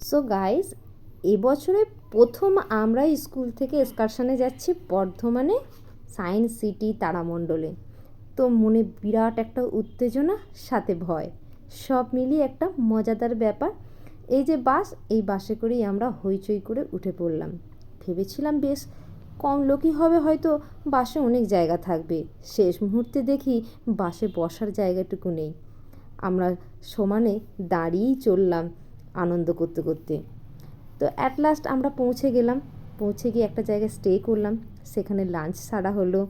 So guys, এবছরে প্রথম আমরা স্কুল থেকে এক্সকারশনে যাচ্ছি বর্ধমানে সায়েন্স সিটি তারামণ্ডলে। তো মনে বিরাট একটা উত্তেজনা, সাথে ভয়, সব মিলিয়ে একটা মজাদার ব্যাপার। এই যে বাস, এই বাসে করেই আমরা হইচই করে উঠে পড়লাম। ভেবেছিলাম বেশ কম লোকই হবে, হয়তো বাসে অনেক জায়গা থাকবে। শেষ মুহূর্তে দেখি বাসে বসার জায়গাটুকু নেই। আমরা সমানে দাঁড়িয়েই চললাম আনন্দ করতে করতে। তো অ্যাট লাস্ট আমরা পৌঁছে গেলাম। পৌঁছে গিয়ে একটা জায়গায় স্টে করলাম, সেখানে লাঞ্চ সারা হলো।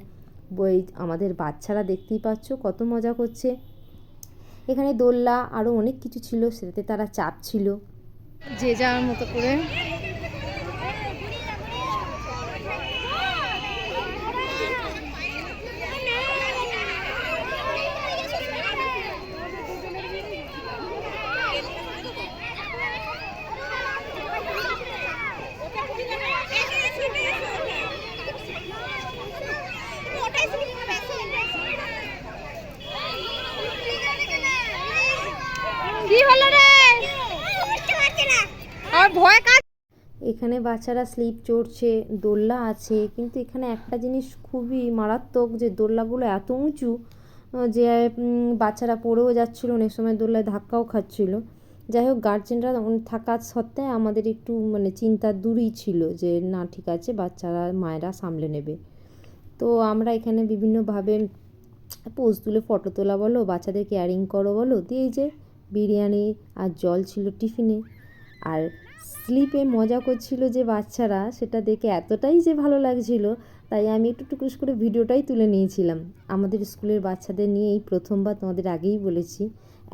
বই আমাদের বাচ্চারা দেখতেই পাচ্ছ কত মজা করছে। এখানে দোলনা আরও অনেক কিছু ছিল, সেটাতে তারা চাপ ছিল যে যার মতো করে। কি হলো রে? আর ভয় কাজ। এখানে বাচ্চারা স্লিপ চড়ছে, দোলনা আছে, কিন্তু এখানে একটা জিনিস খুবই মারাত্মক, যে দোলনাগুলো এত উঁচু যে বাচ্চারা পড়েও যাচ্ছিলো, অনেক সময় দোলনায় ধাক্কাও খাচ্ছিল। যাই হোক, গার্জেনরা থাকা সত্ত্বে আমাদের একটু চিন্তা দূরই ছিল যে না ঠিক আছে, বাচ্চারা মায়েরা সামলে নেবে। তো আমরা এখানে বিভিন্নভাবে পোজ তুলে ফটো তোলা বলো, বাচ্চাদের কেয়ারিং করো বলো, দিয়ে এই যে বিরিয়ানি আর জল ছিল টিফিনে। আর স্লিপে মজা করছিল যে বাচ্চারা, সেটা দেখে এতটাই যে ভালো লাগছিল, তাই আমি একটু টুকুস করে ভিডিওটাই তুলে নিয়েছিলাম। আমাদের স্কুলের বাচ্চাদের নিয়ে এই প্রথমবার, তোমাদের আগেই বলেছি,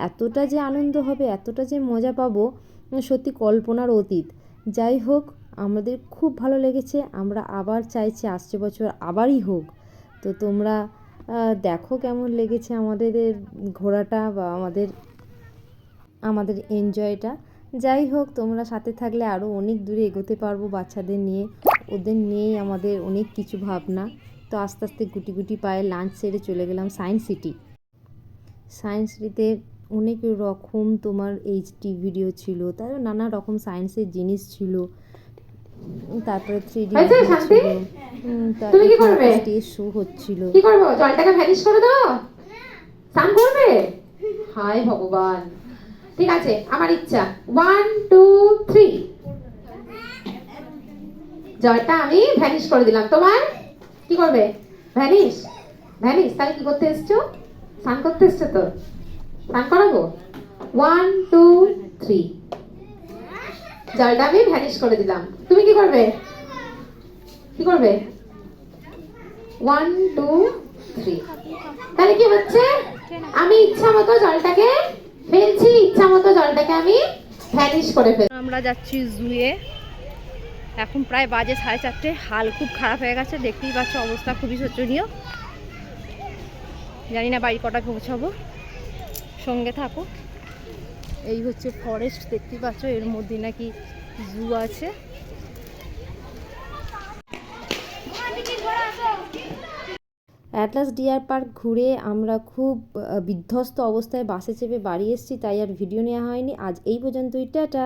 এতটা যে আনন্দ হবে, এতটা যে মজা পাবো, সত্যি কল্পনার অতীত। যাই হোক, আমাদের খুব ভালো লেগেছে। আমরা আবার চাইছি আসছে বছর আবারই হোক। তো তোমরা দেখো কেমন লেগেছে আমাদের ঘোরাটা বা আমাদের এনজয়টা। যাই হোক, তোমরা সাথে থাকলে আরও অনেক দূরে এগোতে পারবো বাচ্চাদের নিয়ে। ওদের নিয়েই আমাদের অনেক কিছু ভাবনা। তো আস্তে আস্তে গুটি গুটি পায়ে লাঞ্চ সেরে চলে গেলাম সায়েন্স সিটি। সায়েন্স সিটিতে অনেক রকম তোমার এইচডি ভিডিও ছিল, তার নানা রকম সায়েন্সের জিনিস ছিল। তারপরে 3D ছিল, তারপরে স্টেজ শো হচ্ছিল। কি করবো? জলটাকে ভ্যানিশ করে দাও, স্নান করবে? হায় ভগবান। ঠিক আছে, আমার ইচ্ছা। 1 2 3, জলটা আমি ভ্যানিশ করে দিলাম। তোমার কি করবে? ভ্যানিশ। ভ্যানিশ তাহলে কি করতে এসছো? স্নান করতে এসছো তো, স্নান করাবো। 1 2 3, জলটা আমি ভ্যানিশ করে দিলাম। তুমি কি করবে? কি করবে? 1 2 3, তাহলে কি হচ্ছে? আমি ইচ্ছা মতো জলটাকে ফেলছি, ইচ্ছা মতো জলটাকে আমি ভ্যানিশ করে ফেলছি। আমরা যাচ্ছি জুয়ে। এখন প্রায় বাজে 4:30। হাল খুব খারাপ হয়ে গেছে, দেখতেই পাচ্ছ অবস্থা খুবই শোচনীয়। জানি না বাড়ি কটা পৌঁছাবো, সঙ্গে থাকো। এই হচ্ছে ফরেস্ট, দেখতেই পাচ্ছ, এর মধ্যে নাকি জু আছে। অ্যাটলাস ডিয়ার পার্ক ঘুরে আমরা খুব বিধ্বস্ত অবস্থায় বাসে চেপে বাড়ি এসেছি, তাই আর ভিডিও নেওয়া হয়নি। আজ এই পর্যন্তই, টাটা।